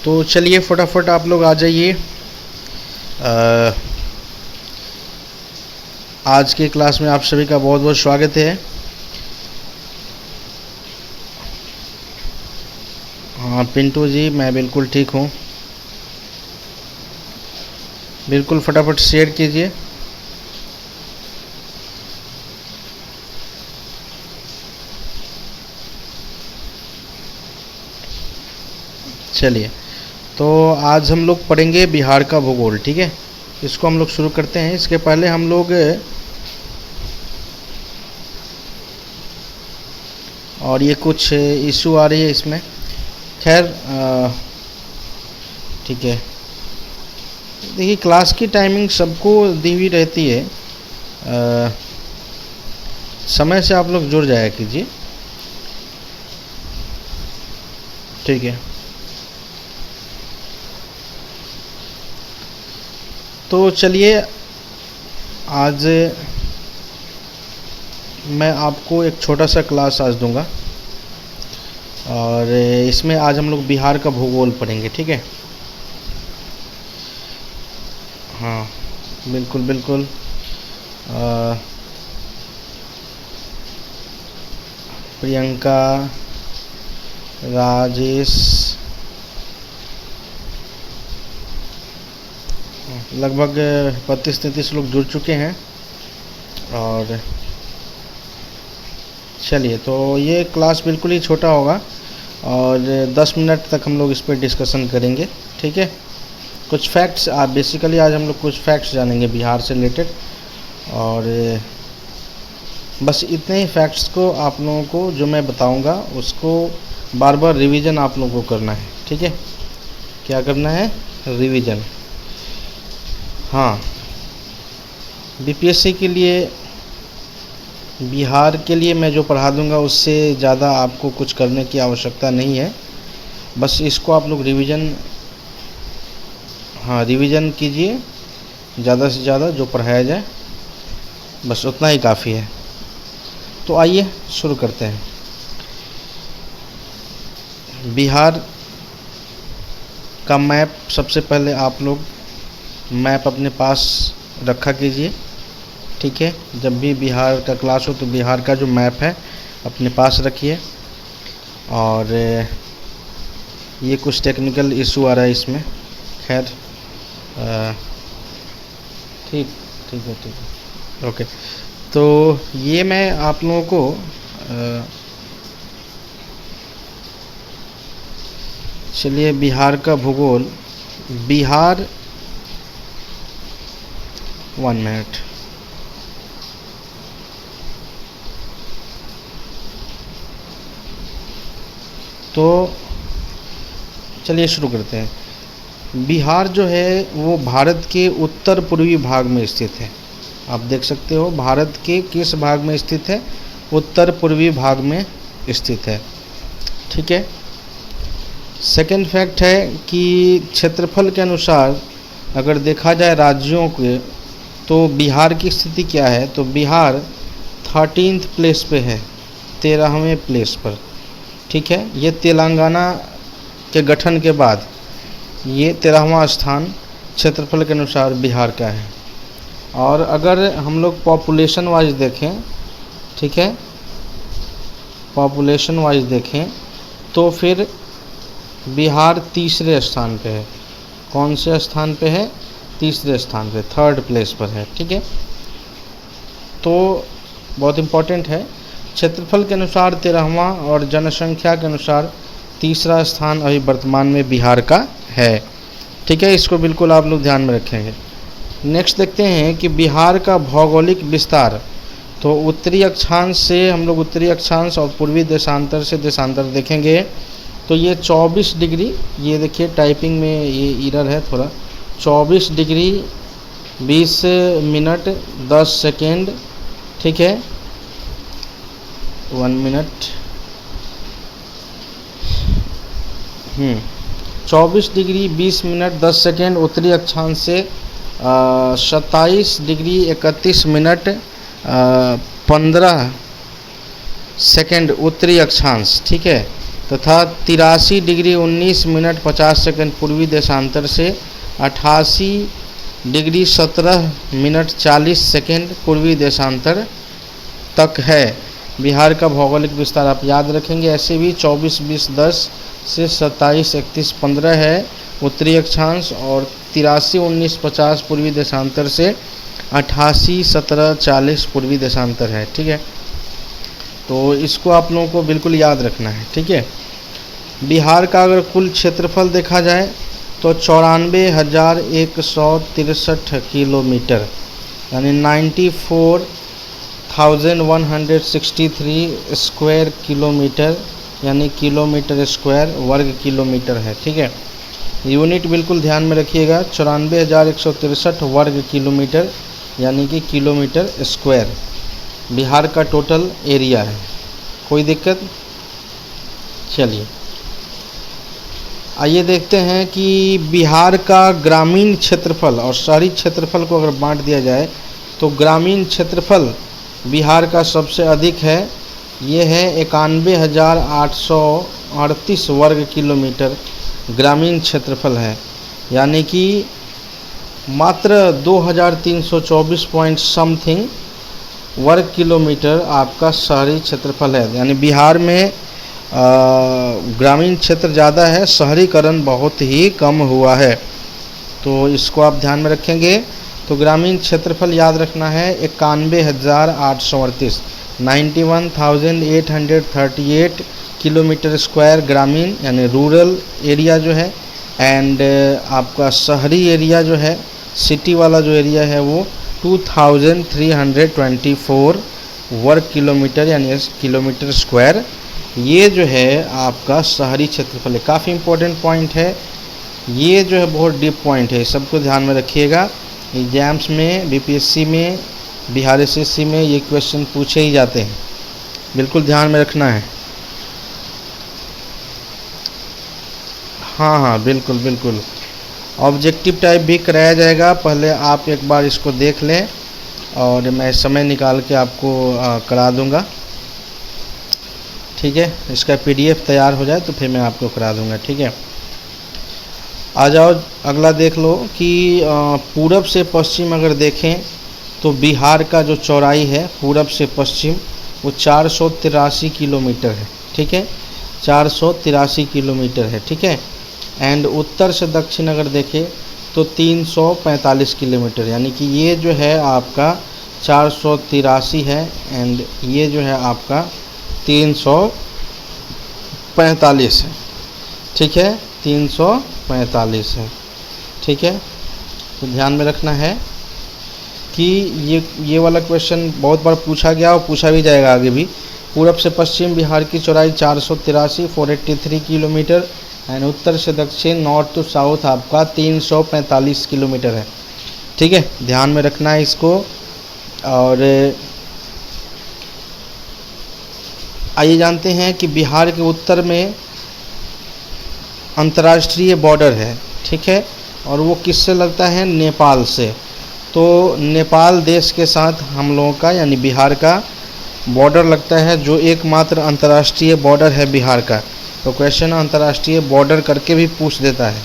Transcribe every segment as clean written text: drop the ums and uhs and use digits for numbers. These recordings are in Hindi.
तो चलिए फटाफट आप लोग आ जाइए। आज के क्लास में आप सभी का बहुत बहुत स्वागत है। हाँ पिंटू जी, मैं बिल्कुल ठीक हूँ। बिल्कुल फटाफट शेयर कीजिए। चलिए, तो आज हम लोग पढ़ेंगे बिहार का भूगोल। ठीक है, इसको हम लोग शुरू करते हैं। इसके पहले हम लोग और ये कुछ इशू आ रही है इसमें, खैर ठीक है। देखिए, क्लास की टाइमिंग सबको दी हुई रहती है, समय से आप लोग जुड़ जाया कीजिए। ठीक है, तो चलिए आज मैं आपको एक छोटा सा क्लास आज दूंगा और इसमें आज हम लोग बिहार का भूगोल पढ़ेंगे। ठीक है, हाँ बिल्कुल बिल्कुल। प्रियंका, राजेश, लगभग 32-33 लोग जुड़ चुके हैं। और चलिए, तो ये क्लास बिल्कुल ही छोटा होगा और 10 मिनट तक हम लोग इस पर डिस्कशन करेंगे। ठीक है, कुछ फैक्ट्स बेसिकली आज हम लोग कुछ फैक्ट्स जानेंगे बिहार से रिलेटेड, और बस इतने ही फैक्ट्स को आप लोगों को जो मैं बताऊंगा उसको बार बार रिवीजन आप लोगों को करना है। ठीक है, क्या करना है? रिवीजन। हाँ, बीपीएससी के लिए बिहार के लिए मैं जो पढ़ा दूंगा उससे ज़्यादा आपको कुछ करने की आवश्यकता नहीं है। बस इसको आप लोग रिवीजन, हाँ रिवीजन कीजिए ज़्यादा से ज़्यादा, जो पढ़ाया जाए बस उतना ही काफ़ी है। तो आइए शुरू करते हैं। बिहार का मैप, सबसे पहले आप लोग मैप अपने पास रखा कीजिए। ठीक है, जब भी बिहार का क्लास हो तो बिहार का जो मैप है अपने पास रखिए। और ये कुछ टेक्निकल इशू आ रहा है इसमें, खैर ठीक ठीक है, ठीक है, ओके। तो ये मैं आप लोगों को चलिए बिहार का भूगोल, बिहार 1 मिनट। तो चलिए शुरू करते हैं। बिहार जो है वो भारत के उत्तर पूर्वी भाग में स्थित है। आप देख सकते हो भारत के किस भाग में स्थित है? उत्तर पूर्वी भाग में स्थित है। ठीक है, सेकंड फैक्ट है कि क्षेत्रफल के अनुसार अगर देखा जाए राज्यों के, तो बिहार की स्थिति क्या है? तो बिहार 13th प्लेस पे है, 13वें प्लेस पर। ठीक है, ये तेलंगाना के गठन के बाद ये 13वां स्थान क्षेत्रफल के अनुसार बिहार का है। और अगर हम लोग पॉपुलेशन वाइज देखें, ठीक है, पॉपुलेशन वाइज देखें तो फिर बिहार तीसरे स्थान पे है। कौन से स्थान पे है? तीसरे स्थान पे, 3rd प्लेस पर है। ठीक है, तो बहुत इम्पोर्टेंट है। क्षेत्रफल के अनुसार 13वां और जनसंख्या के अनुसार तीसरा स्थान अभी वर्तमान में बिहार का है। ठीक है, इसको बिल्कुल आप लोग ध्यान में रखेंगे। नेक्स्ट देखते हैं कि बिहार का भौगोलिक विस्तार। तो उत्तरी अक्षांश से हम लोग उत्तरी अक्षांश और पूर्वी देशांतर से देशांतर देखेंगे तो ये 24 डिग्री, ये देखिए टाइपिंग में ये एरर है थोड़ा, 24 डिग्री 20 मिनट 10 सेकेंड। ठीक है, 1 मिनट, 24 डिग्री 20 मिनट 10 सेकेंड उत्तरी अक्षांश से 27 डिग्री 31 मिनट 15 सेकेंड उत्तरी अक्षांश। ठीक है, तथा 83 डिग्री 19 मिनट 50 सेकंड पूर्वी देशांतर से 88 डिग्री 17 मिनट 40 सेकंड पूर्वी देशांतर तक है बिहार का भौगोलिक विस्तार। आप याद रखेंगे ऐसे भी 24-20-10 से 27-31-15 है उत्तरी अक्षांश, और 83-19-50 पूर्वी देशांतर से 88-17-40 पूर्वी देशांतर है। ठीक है, तो इसको आप लोगों को बिल्कुल याद रखना है। ठीक है, बिहार का अगर कुल क्षेत्रफल देखा जाए तो 94,163 किलोमीटर यानी 94,163 स्क्वायर किलोमीटर यानी किलोमीटर स्क्वायर वर्ग किलोमीटर है। ठीक है, यूनिट बिल्कुल ध्यान में रखिएगा, 94,163 वर्ग किलोमीटर यानी कि किलोमीटर स्क्वायर बिहार का टोटल एरिया है। कोई दिक्कत? चलिए आइए देखते हैं कि बिहार का ग्रामीण क्षेत्रफल और शहरी क्षेत्रफल को अगर बांट दिया जाए तो ग्रामीण क्षेत्रफल बिहार का सबसे अधिक है। ये है 91,838 वर्ग किलोमीटर ग्रामीण क्षेत्रफल है, यानी कि मात्र 2,324 पॉइंट समथिंग वर्ग किलोमीटर आपका शहरी क्षेत्रफल है। यानी बिहार में ग्रामीण क्षेत्र ज़्यादा है, शहरीकरण बहुत ही कम हुआ है, तो इसको आप ध्यान में रखेंगे। तो ग्रामीण क्षेत्रफल याद रखना है 91,838 91,838 किलोमीटर स्क्वायर ग्रामीण यानी रूरल एरिया जो है, एंड आपका शहरी एरिया जो है सिटी वाला जो एरिया है वो 2,324 वर्ग किलोमीटर यानी किलोमीटर स्क्वायर, ये जो है आपका शहरी क्षेत्रफल है। काफ़ी इम्पोर्टेंट पॉइंट है ये, जो है बहुत डीप पॉइंट है, सबको ध्यान में रखिएगा। एग्जाम्स में बीपीएससी में बिहार एसएससी में ये क्वेश्चन पूछे ही जाते हैं, बिल्कुल ध्यान में रखना है। हाँ, बिल्कुल बिल्कुल ऑब्जेक्टिव टाइप भी कराया जाएगा, पहले आप एक बार इसको देख लें और मैं समय निकाल के आपको करा दूंगा। ठीक है, इसका पीडीएफ तैयार हो जाए तो फिर मैं आपको करा दूंगा। ठीक है, आ जाओ अगला देख लो कि पूरब से पश्चिम अगर देखें तो बिहार का जो चौड़ाई है पूरब से पश्चिम वो 483 किलोमीटर है। ठीक है, 483 किलोमीटर है। ठीक है, एंड उत्तर से दक्षिण अगर देखें तो 345 किलोमीटर, यानी कि ये जो है आपका 483 है एंड ये जो है आपका 345 है। ठीक है, 345 है। ठीक है, तो ध्यान में रखना है कि ये वाला क्वेश्चन बहुत बार पूछा गया और पूछा भी जाएगा आगे भी। पूरब से पश्चिम बिहार की चौड़ाई 483 किलोमीटर एंड उत्तर से दक्षिण नॉर्थ टू साउथ आपका 345 किलोमीटर है। ठीक है, ध्यान में रखना है इसको। और आइए जानते हैं कि बिहार के उत्तर में अंतर्राष्ट्रीय बॉर्डर है। ठीक है, और वो किससे लगता है? नेपाल से। तो नेपाल देश के साथ हम लोगों का यानी बिहार का बॉर्डर लगता है, जो एकमात्र अंतर्राष्ट्रीय बॉर्डर है बिहार का। तो क्वेश्चन अंतर्राष्ट्रीय बॉर्डर करके भी पूछ देता है,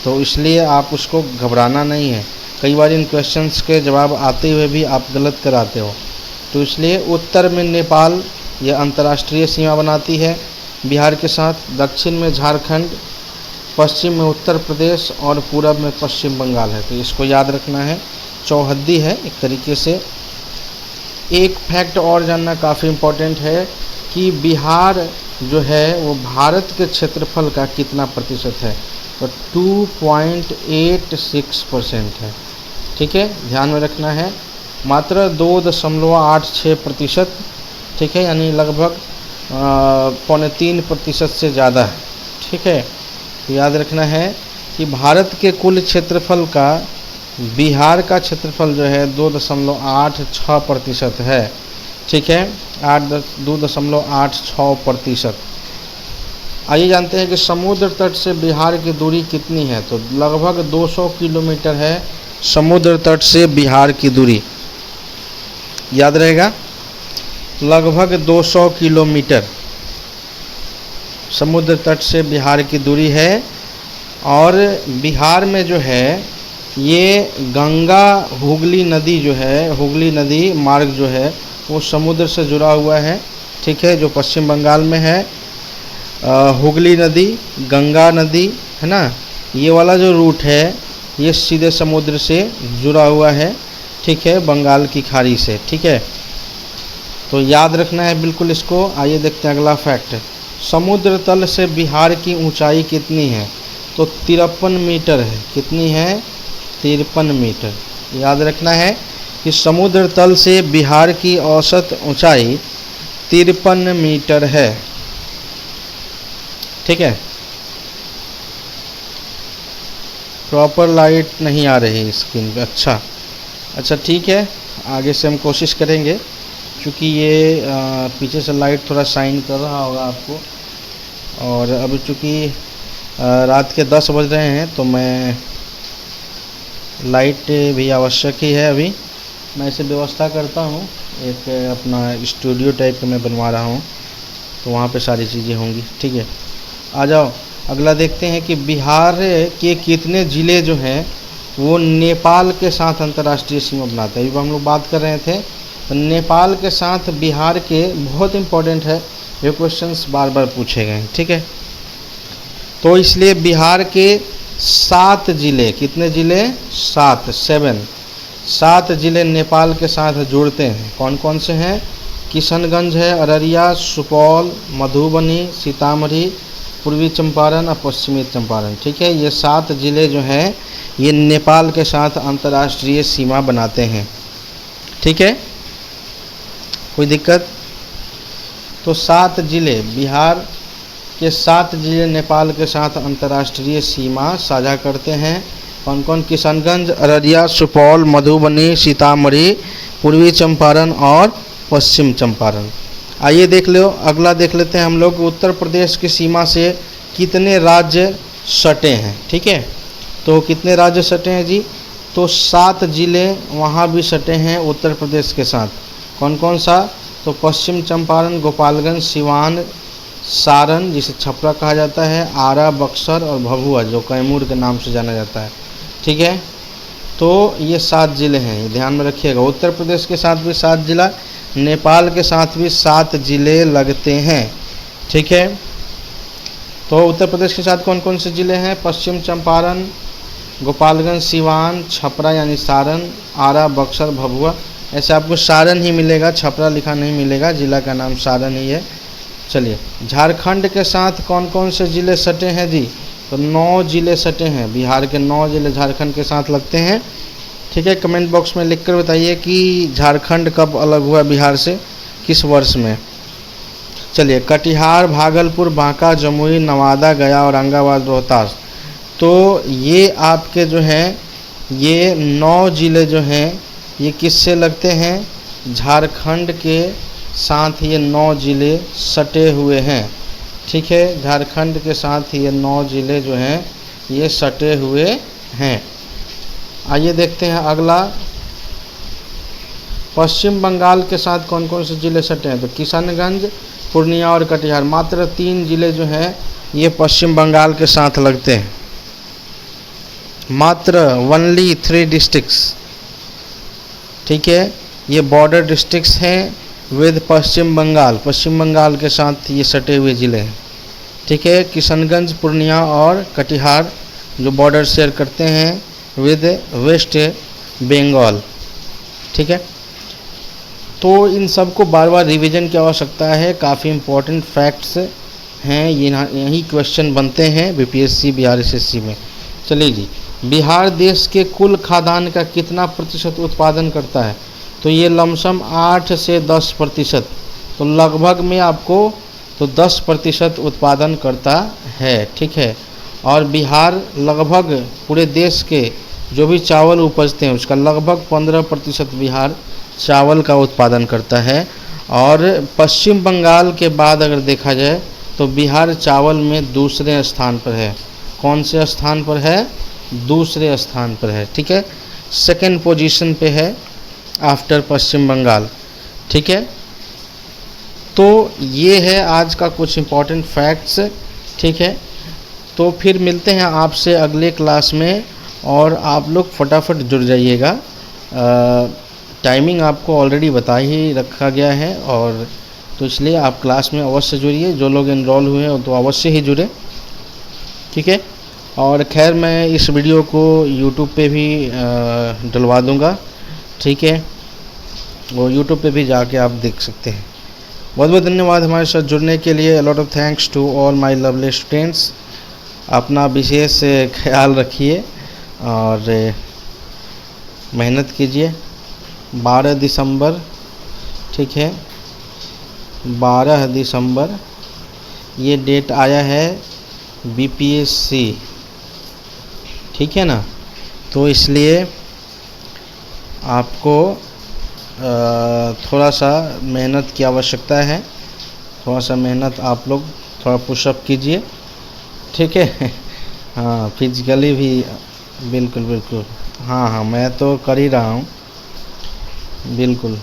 तो इसलिए आप उसको घबराना नहीं है। कई बार इन क्वेश्चंस के जवाब आते हुए भी आप गलत कराते हो, तो इसलिए उत्तर में नेपाल यह अंतर्राष्ट्रीय सीमा बनाती है बिहार के साथ, दक्षिण में झारखंड, पश्चिम में उत्तर प्रदेश और पूरब में पश्चिम बंगाल है। तो इसको याद रखना है, चौहद्दी है एक तरीके से। एक फैक्ट और जानना काफ़ी इम्पोर्टेंट है कि बिहार जो है वो भारत के क्षेत्रफल का कितना प्रतिशत है? तो 2.86% है। ठीक है, ध्यान में रखना है, मात्र 2.86%। ठीक है, यानी लगभग 3.25% से ज़्यादा है। ठीक है, तो याद रखना है कि भारत के कुल क्षेत्रफल का बिहार का क्षेत्रफल जो है 2.86% है। ठीक है, 2.86%। आइए जानते हैं कि समुद्र तट से बिहार की दूरी कितनी है? तो लगभग 200 किलोमीटर है समुद्र तट से बिहार की दूरी, याद रहेगा, लगभग 200 किलोमीटर। समुद्र तट से बिहार की दूरी है। और बिहार में जो है ये गंगा हुगली नदी जो है, हुगली नदी मार्ग जो है वो समुद्र से जुड़ा हुआ है, ठीक है, जो पश्चिम बंगाल में है। हुगली नदी, गंगा नदी, है ना, ये वाला जो रूट है ये सीधे समुद्र से जुड़ा हुआ है, ठीक है, बंगाल की खाड़ी से, ठीक है। तो याद रखना है बिल्कुल इसको। आइए देखते हैं अगला फैक्ट। समुद्र तल से बिहार की ऊंचाई कितनी है? तो 53 मीटर है। कितनी है? 53 मीटर। याद रखना है कि समुद्र तल से बिहार की औसत ऊंचाई 53 मीटर है, ठीक है। प्रॉपर लाइट नहीं आ रही स्क्रीन पे। अच्छा ठीक है, आगे से हम कोशिश करेंगे, क्योंकि ये पीछे से लाइट थोड़ा शाइन कर रहा होगा आपको। और अब चूँकि रात के 10 बज रहे हैं तो मैं लाइट भी आवश्यक ही है। अभी मैं इसे व्यवस्था करता हूँ, एक अपना स्टूडियो टाइप का मैं बनवा रहा हूँ, तो वहाँ पे सारी चीज़ें होंगी, ठीक है। आ जाओ अगला देखते हैं कि बिहार के कितने ज़िले जो हैं वो नेपाल के साथ अंतर्राष्ट्रीय सीमा बनाते हैं। अभी हम लोग बात कर रहे थे, तो नेपाल के साथ बिहार के बहुत इम्पोर्टेंट है, ये क्वेश्चंस बार बार पूछे गए हैं, ठीक है। तो इसलिए बिहार के 7 ज़िले, कितने ज़िले? 7 ज़िले नेपाल के साथ जुड़ते हैं। कौन कौन से हैं? किशनगंज है, अररिया, सुपौल, मधुबनी, सीतामढ़ी, पूर्वी चंपारण और पश्चिमी चंपारण, ठीक है। ये 7 ज़िले जो हैं ये नेपाल के साथ अंतर्राष्ट्रीय सीमा बनाते हैं, ठीक है। कोई दिक्कत? तो 7 ज़िले, बिहार के 7 ज़िले नेपाल के साथ अंतर्राष्ट्रीय सीमा साझा करते हैं। कौन कौन? किशनगंज, अररिया, सुपौल, मधुबनी, सीतामढ़ी, पूर्वी चंपारण और पश्चिम चंपारण। आइए देख लो, अगला देख लेते हैं हम लोग। उत्तर प्रदेश की सीमा से कितने राज्य सटे हैं, ठीक है। तो कितने राज्य सटे हैं जी? तो 7 ज़िले वहाँ भी सटे हैं उत्तर प्रदेश के साथ। कौन कौन सा? तो पश्चिम चंपारण, गोपालगंज, सिवान, सारण जिसे छपरा कहा जाता है, आरा, बक्सर और भभुआ जो कैमूर के नाम से जाना जाता है, ठीक है। तो ये 7 ज़िले हैं, ये ध्यान में रखिएगा। उत्तर प्रदेश के साथ भी 7 ज़िला, नेपाल के साथ भी 7 ज़िले लगते हैं, ठीक है। तो उत्तर प्रदेश के साथ कौन कौन से ज़िले हैं? पश्चिम चंपारण, गोपालगंज, सिवान, छपरा यानी सारण, आरा, बक्सर, भभुआ। ऐसे आपको सारण ही मिलेगा, छपरा लिखा नहीं मिलेगा, ज़िला का नाम सारण ही है। चलिए, झारखंड के साथ कौन कौन से ज़िले सटे हैं जी? तो 9 ज़िले सटे हैं। बिहार के 9 ज़िले झारखंड के साथ लगते हैं, ठीक है। कमेंट बॉक्स में लिखकर बताइए कि झारखंड कब अलग हुआ बिहार से, किस वर्ष में। चलिए, कटिहार, भागलपुर, बांका, जमुई, नवादा, गया, औरंगाबाद, रोहतास। तो ये आपके जो हैं ये 9 ज़िले जो हैं ये किससे लगते हैं? झारखंड के साथ ये 9 ज़िले सटे हुए हैं, ठीक है। झारखंड के साथ ये 9 ज़िले जो हैं ये सटे हुए हैं। आइए देखते हैं अगला। पश्चिम बंगाल के साथ कौन कौन से ज़िले सटे हैं? तो किशनगंज, पूर्णिया और कटिहार। मात्र 3 ज़िले जो हैं ये पश्चिम बंगाल के साथ लगते हैं। मात्र ओनली 3 डिस्ट्रिक्ट्स, ठीक है। ये बॉर्डर डिस्ट्रिक्ट्स हैं विद पश्चिम बंगाल के साथ ये सटे हुए ज़िले हैं, ठीक है। किशनगंज, पूर्णिया और कटिहार जो बॉर्डर शेयर करते हैं विद वेस्ट बंगाल, ठीक है। तो इन सब को बार बार रिवीजन की आवश्यकता है, काफ़ी इम्पोर्टेंट फैक्ट्स हैं, यही क्वेश्चन बनते हैं बीपीएससी बिहार एसएससी में। चलिए जी, बिहार देश के कुल खाद्यान्न का कितना प्रतिशत उत्पादन करता है? तो ये लमसम 8 से 10%, तो लगभग में आपको तो 10% उत्पादन करता है, ठीक है। और बिहार लगभग पूरे देश के जो भी चावल उपजते हैं उसका लगभग 15% बिहार चावल का उत्पादन करता है। और पश्चिम बंगाल के बाद अगर देखा जाए तो बिहार चावल में दूसरे स्थान पर है। कौन से स्थान पर है? दूसरे स्थान पर है, ठीक है। सेकंड पोजीशन पे है आफ्टर पश्चिम बंगाल, ठीक है। तो ये है आज का कुछ इम्पोर्टेंट फैक्ट्स, ठीक है। तो फिर मिलते हैं आपसे अगले क्लास में, और आप लोग फटाफट जुड़ जाइएगा। टाइमिंग आपको ऑलरेडी बता ही रखा गया है, और तो इसलिए आप क्लास में अवश्य जुड़िए। जो लोग एनरोल हुए हैं तो अवश्य ही जुड़े, ठीक है। और खैर मैं इस वीडियो को यूट्यूब पे भी डलवा दूँगा, ठीक है। वो यूट्यूब पे भी जाके आप देख सकते हैं। बहुत बहुत धन्यवाद हमारे साथ जुड़ने के लिए। A lot of thanks to all my lovely students. अपना विशेष ख्याल रखिए और मेहनत कीजिए। 12 दिसंबर, ठीक है, 12 दिसंबर ये डेट आया है बीपीएससी, ठीक है ना। तो इसलिए आपको थोड़ा सा मेहनत की आवश्यकता है। थोड़ा सा मेहनत आप लोग थोड़ा पुशअप कीजिए, ठीक है। हाँ, फिजिकली भी बिल्कुल बिल्कुल। हाँ हाँ, मैं तो कर ही रहा हूँ, बिल्कुल।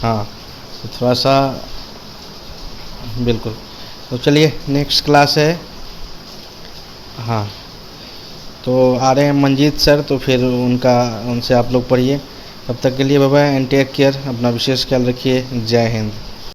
हाँ, तो थोड़ा सा बिल्कुल। तो चलिए नेक्स्ट क्लास है। हाँ, तो आ रहे हैं मंजीत सर, तो फिर उनसे आप लोग पढ़िए। तब तक के लिए bye bye and take care. अपना विशेष ख्याल रखिए। जय हिंद।